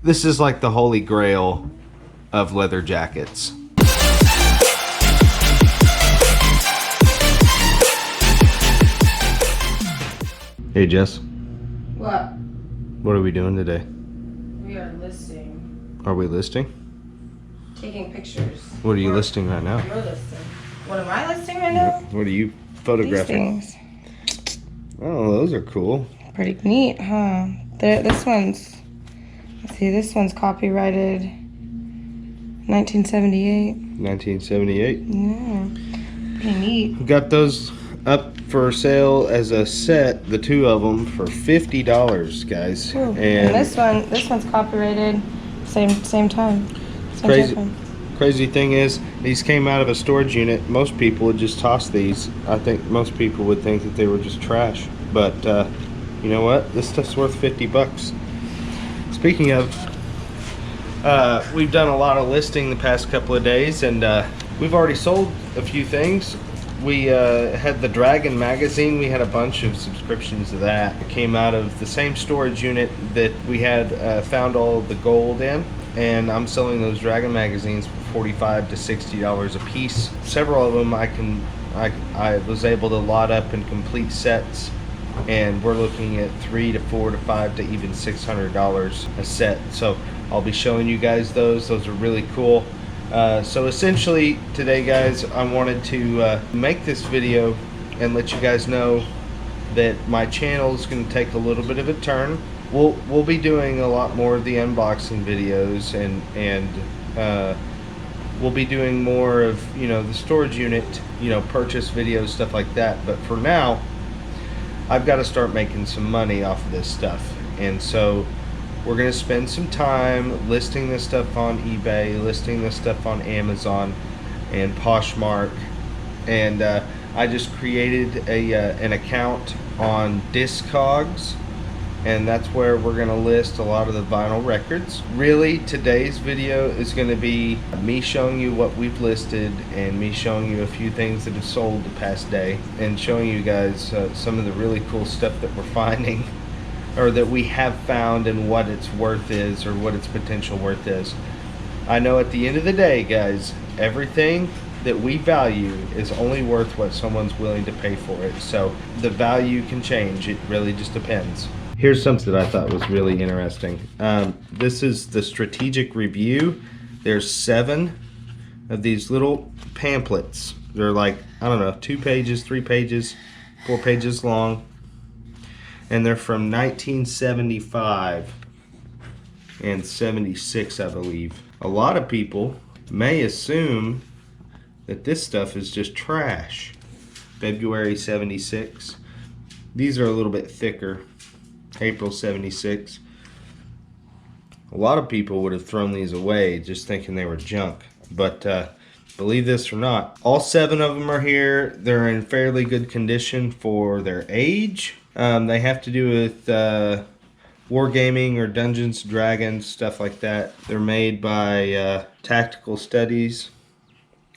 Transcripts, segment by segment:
This is like the holy grail of leather jackets. Hey Jess. What? What are we doing today? We are listing. Are we listing? Taking pictures. What are you listing right now? You're listing. What am I listing right now? What are you photographing? These things. Oh, those are cool. Pretty neat, huh? This one's, let's see, this one's copyrighted 1978. 1978. Yeah, pretty neat. We got those up for sale as a set, the two of them, for $50, guys. Ooh. And this one's copyrighted same time. Crazy thing is, these came out of a storage unit. Most people would just toss these. I think most people would think that they were just trash. But you know what? This stuff's worth 50 bucks. Speaking of, we've done a lot of listing the past couple of days, and we've already sold a few things. We had the Dragon magazine. We had a bunch of subscriptions to that. It came out of the same storage unit that we had found all of the gold in, and I'm selling those Dragon magazines for $45 to $60 a piece. Several of them I was able to lot up in complete sets, and we're looking at $300 to $400 to $500 to even $600 a set. So I'll be showing you guys those. Those are really cool. So essentially today, guys, I wanted to make this video and let you guys know that my channel is going to take a little bit of a turn. We'll be doing a lot more of the unboxing videos, and we'll be doing more of, you know, the storage unit, you know, purchase videos, stuff like that. But for now, I've got to start making some money off of this stuff, and so we're going to spend some time listing this stuff on eBay, listing this stuff on Amazon and Poshmark. And I just created an account on Discogs, and that's where we're going to list a lot of the vinyl records. Really, today's video is going to be me showing you what we've listed, and me showing you a few things that have sold the past day, and showing you guys some of the really cool stuff that we're finding, or that we have found, and what its worth is, or what its potential worth is. I know at the end of the day, guys, everything that we value is only worth what someone's willing to pay for it. So the value can change. It really just depends. Here's something that I thought was really interesting. This is the strategic review. There's 7 of these little pamphlets. They're like, I don't know, 2 pages, 3 pages, 4 pages long. And they're from 1975 and 76, I believe. A lot of people may assume that this stuff is just trash. February 76. These are a little bit thicker. April 76. A lot of people would have thrown these away just thinking they were junk. But believe this or not, all 7 of them are here. They're in fairly good condition for their age. They have to do with wargaming or Dungeons & Dragons, stuff like that. They're made by Tactical Studies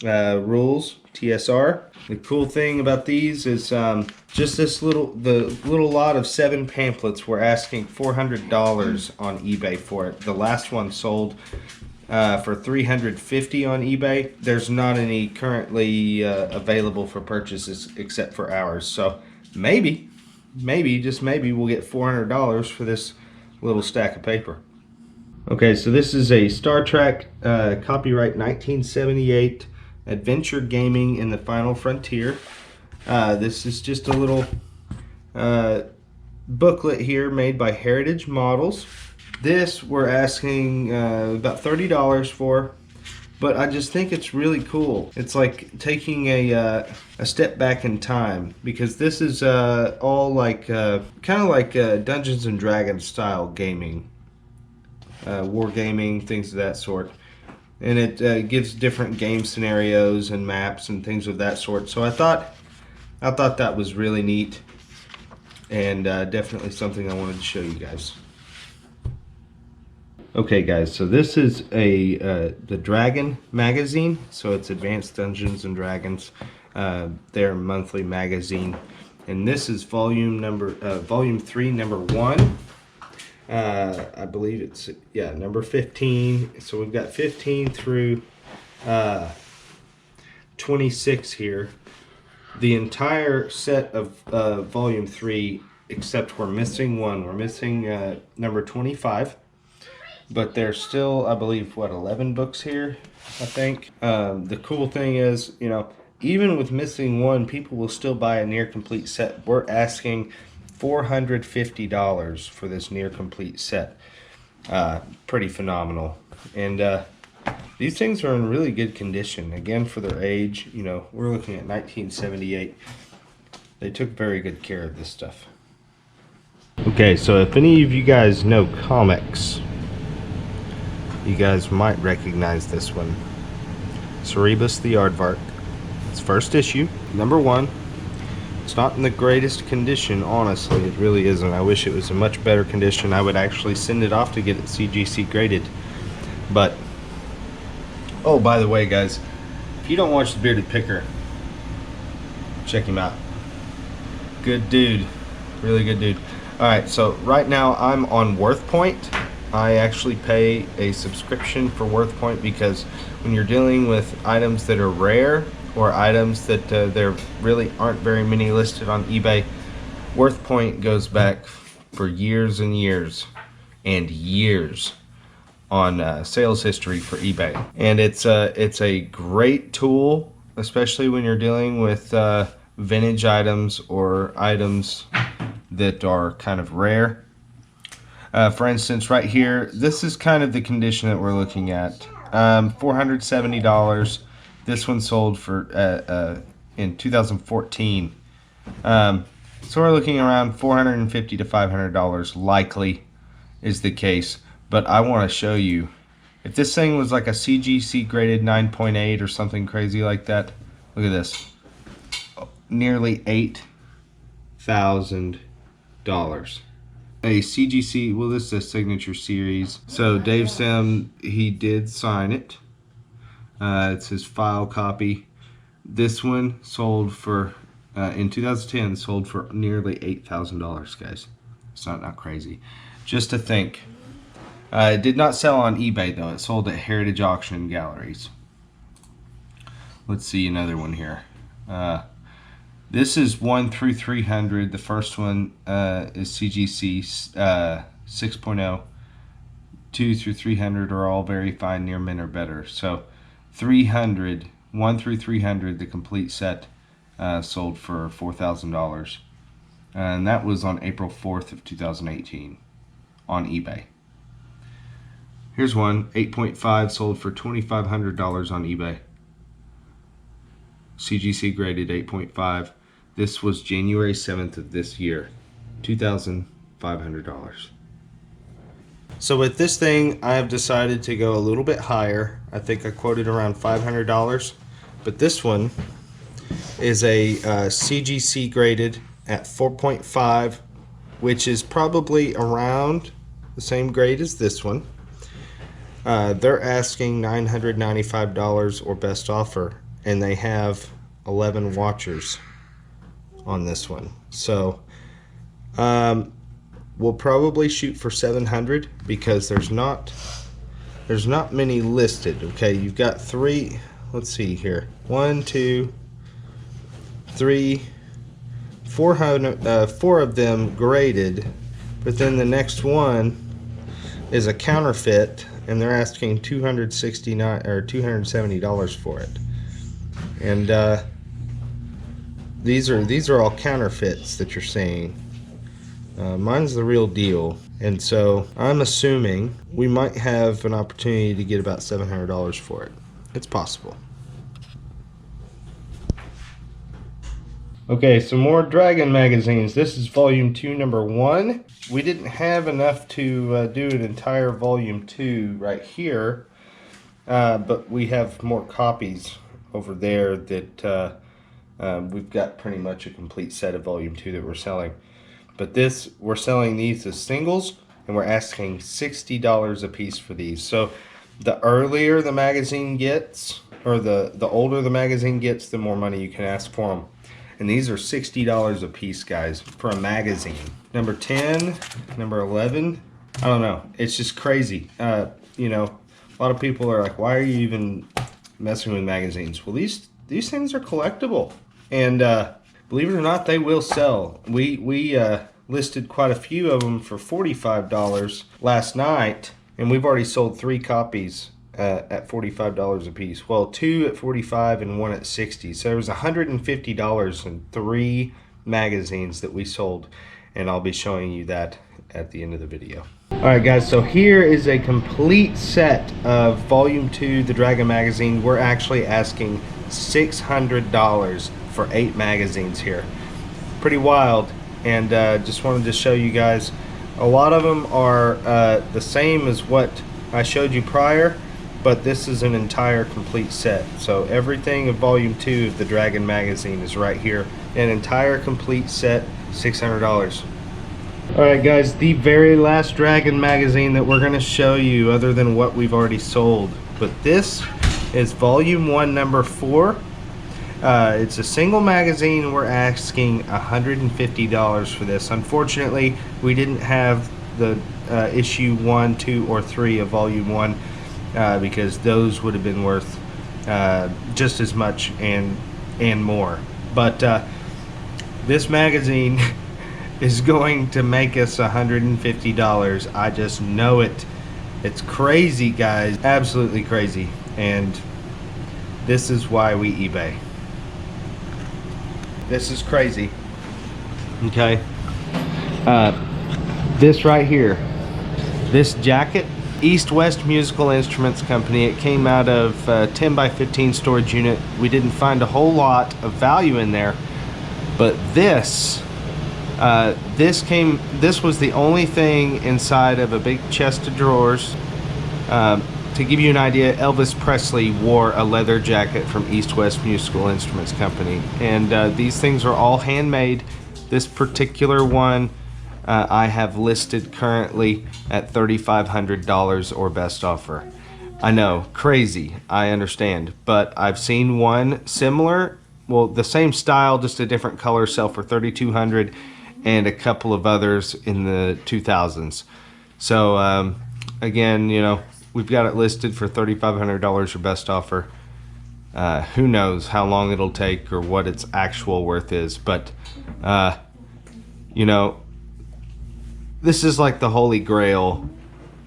Rules, TSR. The cool thing about these is just the little lot of 7 pamphlets. We're asking $400 on eBay for it. The last one sold for $350 on eBay. There's not any currently available for purchases except for ours. So maybe, just maybe, we'll get $400 for this little stack of paper. Okay, so this is a Star Trek copyright 1978 Adventure Gaming in the Final Frontier. This is just a little booklet here made by Heritage Models. This we're asking about $30 for, but I just think it's really cool. It's like taking a step back in time, because this is all like kind of like Dungeons and Dragons style gaming, wargaming, things of that sort. And it gives different game scenarios and maps and things of that sort. So I thought that was really neat, and definitely something I wanted to show you guys. Okay, guys, so this is the Dragon magazine. So it's Advanced Dungeons and Dragons, their monthly magazine, and this is volume 3, number 1. I believe it's, yeah, number 15. So we've got 15 through 26 here. The entire set of volume 3, except we're missing one. We're missing number 25. But there's still, I believe, what, 11 books here, I think. The cool thing is, you know, even with missing one, people will still buy a near complete set. We're asking $450 for this near complete set. Pretty phenomenal. And these things are in really good condition. Again, for their age, you know, we're looking at 1978. They took very good care of this stuff. Okay, so if any of you guys know comics, you guys might recognize this one. Cerebus the Aardvark. It's first issue, number 1. It's not in the greatest condition, honestly. It really isn't. I wish it was in much better condition. I would actually send it off to get it CGC graded. But, oh, by the way, guys, if you don't watch The Bearded Picker, check him out. Good dude. Really good dude. Alright, so right now I'm on WorthPoint. I actually pay a subscription for WorthPoint because when you're dealing with items that are rare or items that there really aren't very many listed on eBay, WorthPoint goes back for years and years and years on sales history for eBay. And it's a great tool, especially when you're dealing with vintage items or items that are kind of rare. For instance, right here, this is kind of the condition that we're looking at. $470. This one sold for in 2014. So we're looking around $450 to $500 likely is the case. But I want to show you, if this thing was like a CGC graded 9.8 or something crazy like that, look at this. Nearly $8,000. A CGC, well, this is a signature series. So Dave Sim, he did sign it. It's his file copy. This one sold for, in 2010, sold for nearly $8,000, guys. It's not crazy. Just to think. It did not sell on eBay, though. It sold at Heritage Auction Galleries. Let's see another one here. This is 1 through 300. The first one is CGC 6.0. 2 through 300 are all very fine, near mint or better. So 300, 1 through 300, the complete set sold for $4,000. And that was on April 4th of 2018 on eBay. Here's one, 8.5, sold for $2,500 on eBay. CGC graded 8.5. This was January 7th of this year, $2,500. So with this thing, I have decided to go a little bit higher. I think I quoted around $500, but this one is a CGC graded at 4.5, which is probably around the same grade as this one. They're asking $995 or best offer, and they have 11 watchers on this one. So we'll probably shoot for 700 because there's not many listed. Okay, you've got 3. Let's see here. 1, 2, 3, 400. 4 of them graded, but then the next one is a counterfeit, and they're asking $269 or $270 for it. And these are all counterfeits that you're seeing. Mine's the real deal, and so I'm assuming we might have an opportunity to get about $700 for it. It's possible. Okay, some more Dragon magazines. This is volume 2, number 1. We didn't have enough to do an entire volume 2 right here, but we have more copies over there that we've got pretty much a complete set of volume 2 that we're selling. But this, we're selling these as singles, and we're asking $60 a piece for these. So the earlier the magazine gets, or the older the magazine gets, the more money you can ask for them. And these are $60 a piece, guys, for a magazine. Number 10, number 11, I don't know. It's just crazy. You know, a lot of people are like, "Why are you even messing with magazines?" Well, these things are collectible, and believe it or not, they will sell. We listed quite a few of them for $45 last night, and we've already sold 3 copies at $45 a piece. Well, 2 at 45 and 1 at 60. So there was $150 in 3 magazines that we sold, and I'll be showing you that at the end of the video. Alright guys, so here is a complete set of Volume 2, The Dragon Magazine. We're actually asking $600 for 8 magazines here. Pretty wild, and just wanted to show you guys. A lot of them are the same as what I showed you prior, but this is an entire complete set. So everything of Volume 2 of The Dragon Magazine is right here. An entire complete set, $600. Alright guys, the very last Dragon magazine that we're going to show you, other than what we've already sold. But this is Volume 1, Number 4. It's a single magazine. We're asking $150 for this. Unfortunately, we didn't have the issue 1, 2, or 3 of Volume 1 because those would have been worth just as much and more. But this magazine is going to make us $150. I just know it. It's crazy, guys. Absolutely crazy. And this is why we eBay. This is crazy. Okay. This right here. This jacket, East West Musical Instruments Company. It came out of 10 by 15 storage unit. We didn't find a whole lot of value in there. But this was the only thing inside of a big chest of drawers. To give you an idea, Elvis Presley wore a leather jacket from East West Musical Instruments Company, and these things are all handmade. This particular one I have listed currently at $3,500 or best offer. I know, crazy, I understand, but I've seen one similar, well, the same style, just a different color, sell for $3,200, and a couple of others in the 2000s. So again, you know, we've got it listed for $3,500 or best offer. Who knows how long it'll take or what its actual worth is, but you know, this is like the holy grail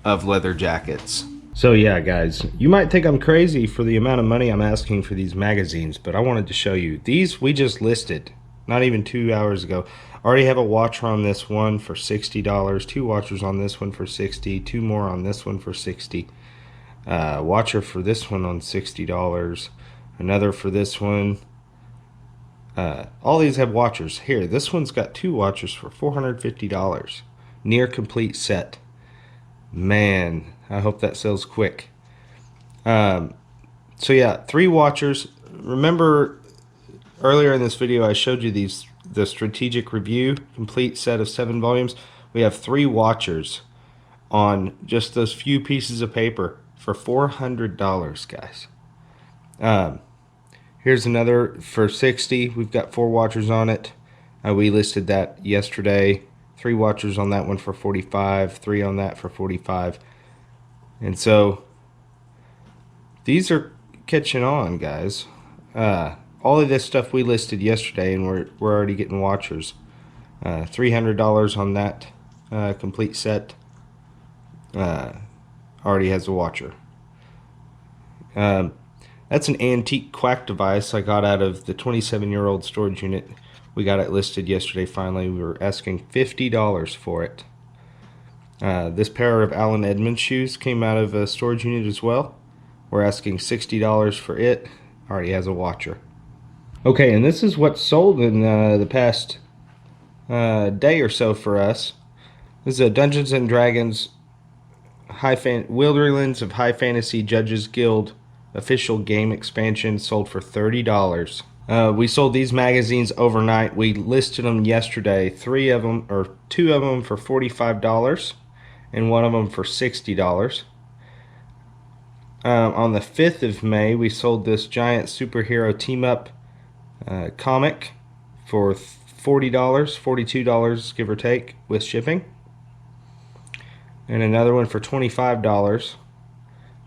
of leather jackets. So yeah, guys, you might think I'm crazy for the amount of money I'm asking for these magazines, but I wanted to show you. These we just listed not even 2 hours ago. Already have a watcher on this one for $60, 2 watchers on this one for $60, 2 more on this one for $60, watcher for this one on $60, another for this one. All these have watchers. Here, this one's got 2 watchers for $450, near complete set. Man, I hope that sells quick. So yeah, 3 watchers. Remember earlier in this video I showed you the strategic review complete set of 7 volumes. We have 3 watchers on just those few pieces of paper for $400, guys. Here's another for $60. We've got 4 watchers on it. We listed that yesterday. 3 watchers on that one for $45, 3 on that for $45. And so these are catching on, guys. All of this stuff we listed yesterday, and we're already getting watchers. $300 on that complete set. Already has a watcher. That's an antique quack device I got out of the 27-year-old storage unit. We got it listed yesterday finally. We were asking $50 for it. This pair of Allen Edmonds shoes came out of a storage unit as well. We're asking $60 for it. Already has a watcher. Okay, and this is what sold in the past day or so for us. This is a Dungeons and Dragons Wildlands of High Fantasy Judges Guild official game expansion, sold for $30. We sold these magazines overnight. We listed them yesterday. 2 of them for $45 and 1 of them for $60. On the 5th of May, we sold this giant superhero team-up comic for $40, $42 give or take with shipping. And another one for $25.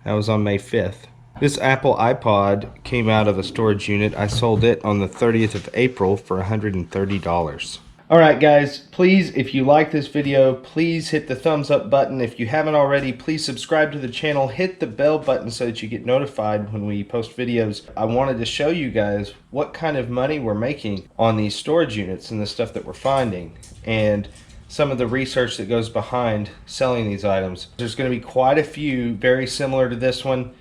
That was on May 5th. This Apple iPod came out of a storage unit. I sold it on the 30th of April for $130. Alright guys, please, if you like this video, please hit the thumbs up button. If you haven't already, please subscribe to the channel. Hit the bell button so that you get notified when we post videos. I wanted to show you guys what kind of money we're making on these storage units and the stuff that we're finding, and some of the research that goes behind selling these items. There's going to be quite a few very similar to this one.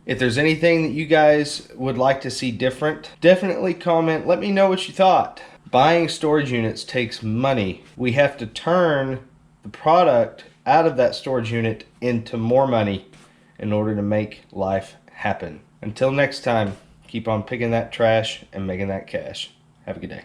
If there's anything that you guys would like to see different, definitely comment. Let me know what you thought. Buying storage units takes money. We have to turn the product out of that storage unit into more money in order to make life happen. Until next time, keep on picking that trash and making that cash. Have a good day.